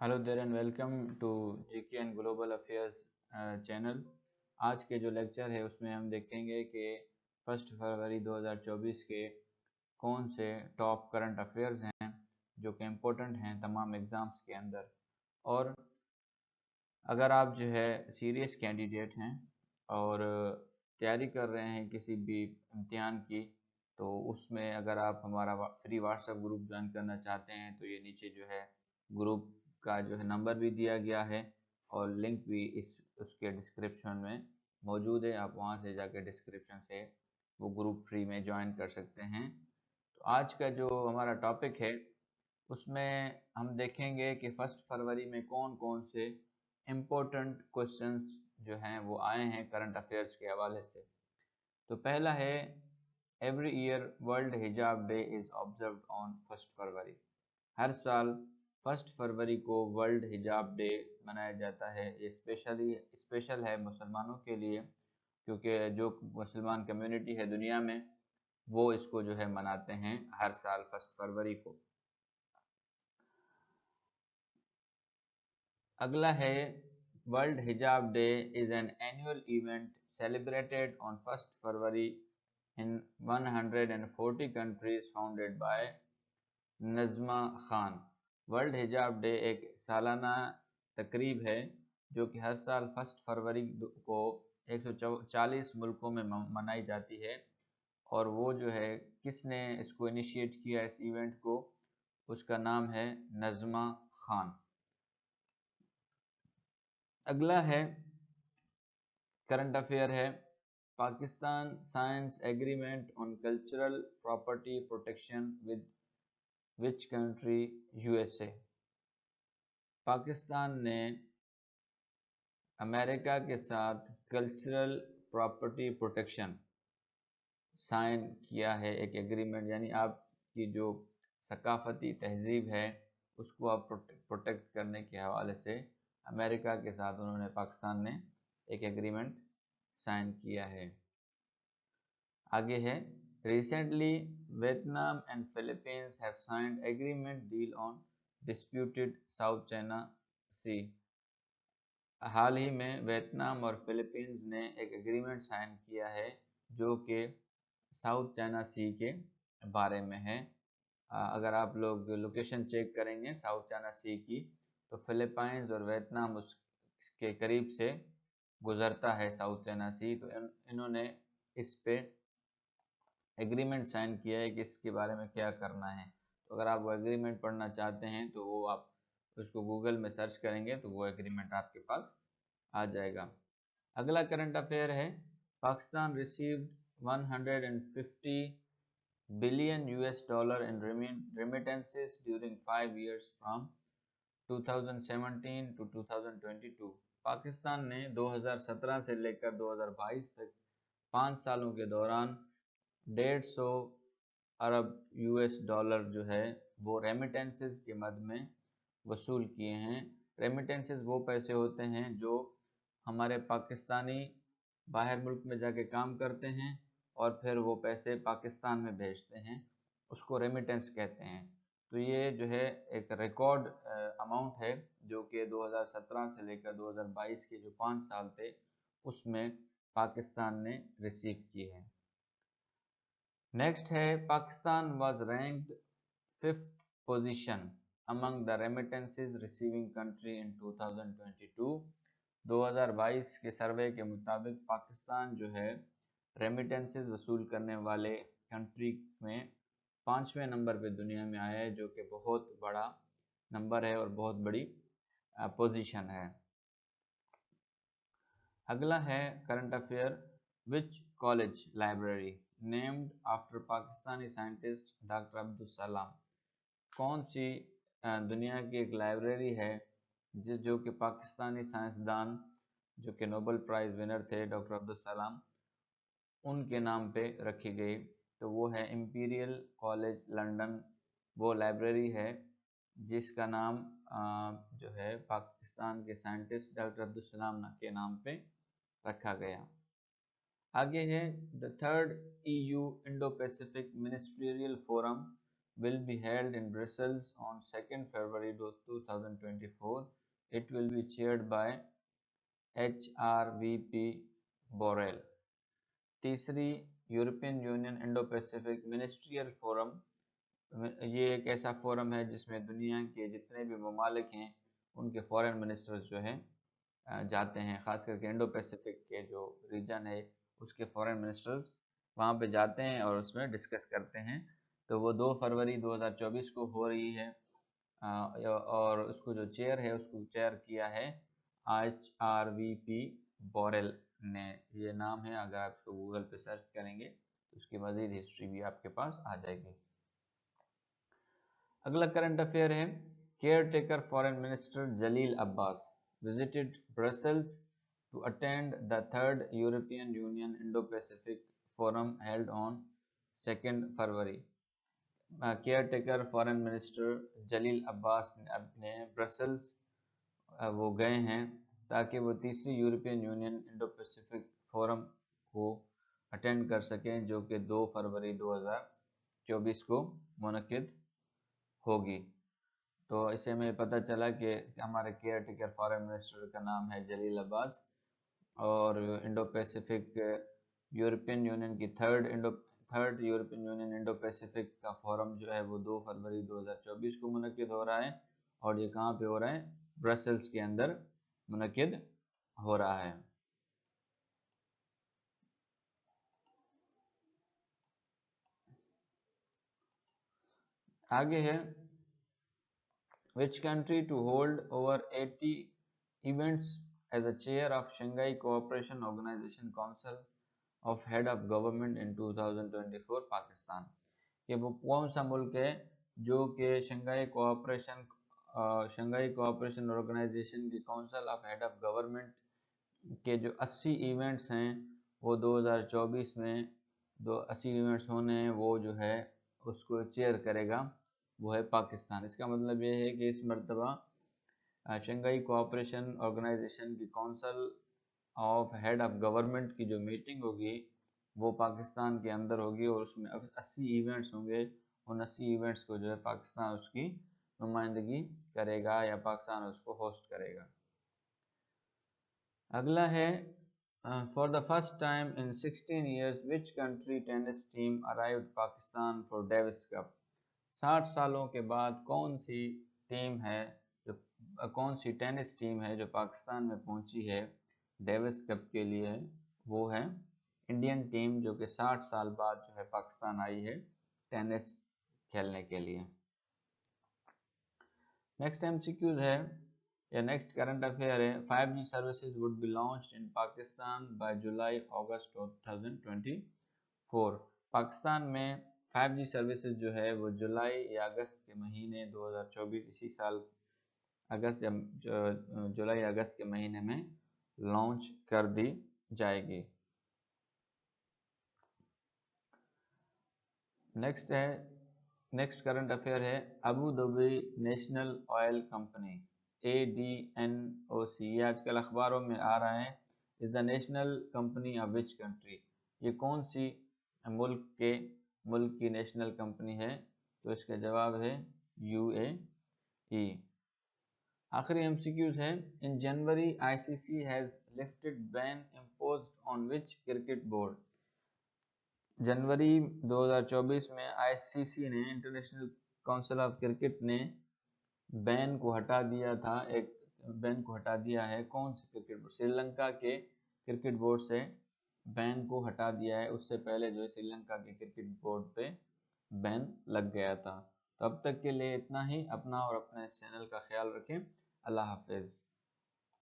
Hello there and welcome to GK and global affairs channel. आज के जो lecture है उसमें हम देखेंगे कि 1 फरवरी 2024 के कौन से टॉप करंट अफेयर्स हैं जो कि इम्पोर्टेंट हैं तमाम एग्ज़ाम्स के अंदर। और अगर आप जो है सीरियस कैंडिडेट हैं और तैयारी कर रहे हैं किसी भी इम्तिहान की, तो उसमें अगर आप हमारा फ्री व्हाट्सएप ग्रुप ज्वाइन करना चाहते हैं तो ये नीचे जो है ग्रुप का जो है नंबर भी दिया गया है और लिंक भी उसके डिस्क्रिप्शन में मौजूद है। आप वहाँ से जाकर डिस्क्रिप्शन से वो ग्रुप फ्री में ज्वाइन कर सकते हैं। तो आज का जो हमारा टॉपिक है उसमें हम देखेंगे कि 1 फरवरी में कौन कौन से इम्पोर्टेंट क्वेश्चंस जो हैं वो आए हैं करंट अफेयर्स के हवाले से। तो पहला है, एवरी ईयर वर्ल्ड हिजाब डे इज़ ऑब्जर्व्ड ऑन 1 फरवरी। हर साल 1 फरवरी को वर्ल्ड हिजाब डे मनाया जाता है। ये स्पेशल है मुसलमानों के लिए, क्योंकि जो मुसलमान कम्युनिटी है दुनिया में वो इसको जो है मनाते हैं हर साल 1 फरवरी को। अगला है, वर्ल्ड हिजाब day is an annual event celebrated on 1 February in 140 countries founded by Najma Khan. World हिजाब डे एक सालाना तकरीब है जो कि हर साल 1 फरवरी को 140 मुल्कों में मनाई जाती है। और वो जो है किसने इसको इनिशिएट किया इस इवेंट को, उसका नाम है नज़मा खान। अगला है करंट अफेयर है, Pakistan science agreement on cultural property protection with which country? USA. Pakistan ने अमेरिका के साथ कल्चरल प्रॉपर्टी प्रोटेक्शन साइन किया है, एक एग्रीमेंट, यानी आपकी जो सकाफती तहजीब है उसको आप प्रोटेक्ट करने के हवाले से अमेरिका के साथ उन्होंने, पाकिस्तान ने एक एग्रीमेंट साइन किया है। आगे है, recently Vietnam and Philippines have signed agreement deal on disputed South China Sea. हाल ही में वियतनाम और फिलीपींस ने एक एग्रीमेंट साइन किया है जो कि साउथ चाइना सी के बारे में है। अगर आप लोग लोकेशन चेक करेंगे साउथ चाइना सी की, तो फिलीपाइंस और वियतनाम उसके करीब से गुजरता है साउथ चाइना सी। तो इन्होंने इस पे एग्रीमेंट साइन किया है कि इसके बारे में क्या करना है। तो अगर आप वो एग्रीमेंट पढ़ना चाहते हैं तो वो आप उसको गूगल में सर्च करेंगे तो वो एग्रीमेंट आपके पास आ जाएगा। अगला करंट अफेयर है, Pakistan received 150 billion US dollar in remittances during 5 years from 2017 to 2022। Pakistan ने 2017 से लेकर 2022 तक 5 सालों के दौरान 150 अरब US डॉलर जो है वो रेमिटेंसेस के मद में वसूल किए हैं। रेमिटेंसेस वो पैसे होते हैं जो हमारे पाकिस्तानी बाहर मुल्क में जाके काम करते हैं और फिर वो पैसे पाकिस्तान में भेजते हैं, उसको रेमिटेंस कहते हैं। तो ये जो है एक रिकॉर्ड अमाउंट है जो कि 2017 से लेकर 2022 के जो 5 साल थे उसमें पाकिस्तान ने रिसीव की है। नेक्स्ट है, Pakistan was ranked 5th position among the remittances receiving country in 2022। 2022 के सर्वे के मुताबिक पाकिस्तान जो है रेमिटेंसेस वसूल करने वाले कंट्री में 5वें नंबर पे दुनिया में आया है, जो कि बहुत बड़ा नंबर है और बहुत बड़ी पोजीशन है। अगला है current affair, which college library named after Pakistani scientist doctor Abdul Salam. कौन सी दुनिया की एक लाइब्रेरी है जो कि पाकिस्तानी साइंसदान जो कि नोबेल प्राइज़ विनर थे डॉक्टर अब्दुल सलाम उनके नाम पे रखी गई? तो वो है इंपीरियल कॉलेज लंदन। वो लाइब्रेरी है जिसका नाम जो है पाकिस्तान के साइंटिस्ट डॉक्टर अब्दुल सलाम के नाम पे रखा गया। आगे है, the 3rd EU Indo Pacific ministerial forum will be held in Brussels on 2nd February 2024. It will be chaired by HRVP Borrell. तीसरी European Union Indo Pacific ministerial forum, ये एक ऐसा फोरम है जिसमें दुनिया के जितने भी ममालिक हैं उनके फॉरेन मिनिस्टर्स जो हैं जाते हैं, ख़ास करके इंडो पैसिफिक के जो रीजन है उसके फॉरेन मिनिस्टर्स वहाँ पे जाते हैं और उसमें डिस्कस करते हैं। तो वो 2 फरवरी 2024 को हो रही है और उसको जो चेयर है उसको चेयर किया है HRVP बोरेल ने, ये नाम है। अगर आप इसको गूगल पे सर्च करेंगे तो उसकी मज़ीद हिस्ट्री भी आपके पास आ जाएगी। अगला करंट अफेयर है, caretaker foreign minister Jalil Abbas visited Brussels to attend the 3rd European Union Indo-Pacific Forum held on 2nd February. Caretaker foreign minister Jalil Abbas ने अपने ब्रसल्स वो गए हैं ताकि वो तीसरी European Union Indo Pacific forum को अटेंड कर सकें, जो कि 2 फरवरी 2024 को मुनक्किद होगी। तो इससे हमें पता चला कि हमारे केयर टेकर फॉरेन मिनिस्टर का नाम है जलील अब्बास और इंडो पैसिफिक यूरोपियन यूनियन की third European Union Indo Pacific का फोरम जो है वो 2 फरवरी 2024 को मुनक्किद हो रहा है और ये कहाँ पे हो रहा है, ब्रसल्स के अंदर मुनक्किद हो रहा है। आगे है, which country to hold over 80 events as a chair of Shanghai Cooperation Organization Council of Head of Government in 2024 Pakistan. कि वो कौन सा मुल्क है जो कि शंघाई कोऑपरेशन ऑर्गेनाइजेशन की council of head of government के जो 80 इवेंट्स हैं वो 2024 में 80 इवेंट्स होने हैं, वो जो है उसको चेयर करेगा, वो है पाकिस्तान। इसका मतलब ये है कि इस मरतबा शंघाई कोऑपरेशन ऑर्गेनाइजेशन की council of head of government की जो मीटिंग होगी वो पाकिस्तान के अंदर होगी और उसमें 80 इवेंट्स होंगे। उन 80 इवेंट्स को जो है पाकिस्तान उसकी नुमाइंदगी करेगा या पाकिस्तान उसको होस्ट करेगा। अगला है, for the first time in 16 years which country tennis team arrived Pakistan for Davis cup. 60 सालों के बाद कौन सी टेनिस टीम है जो पाकिस्तान में पहुंची है डेविस कप के लिए, वो है इंडियन टीम, जो कि 60 साल बाद जो है पाकिस्तान आई है टेनिस खेलने के लिए। नेक्स्ट एमसीक्यूज है या नेक्स्ट करंट अफेयर है, 5G services would be launched in Pakistan by July August 2024। Pakistan में 5G सर्विसेज जो है वो जुलाई या अगस्त के महीने 2024 इसी साल अगस्त या जुलाई अगस्त के महीने में लॉन्च कर दी जाएगी। नेक्स्ट करंट अफेयर है, Abu Dhabi national oil company ADNOC, ये आजकल अखबारों में आ रहा है, is the national company of which country, ये कौन सी मुल्क की नेशनल कंपनी है, तो इसका जवाब है UAE। आखिरी MCQs है, in January ICC has lifted ban imposed on which cricket board. जनवरी 2024 में ICC ने, इंटरनेशनल काउंसिल ऑफ क्रिकेट ने बैन को हटा दिया था, एक बैन को हटा दिया है कौन से क्रिकेट बोर्ड, श्रीलंका के क्रिकेट बोर्ड से बैन को हटा दिया है। उससे पहले जो है श्रीलंका के क्रिकेट बोर्ड पे बैन लग गया था। तो अब तक के लिए इतना ही। अपना और अपने चैनल का ख्याल रखें। अल्लाह हाफिज़।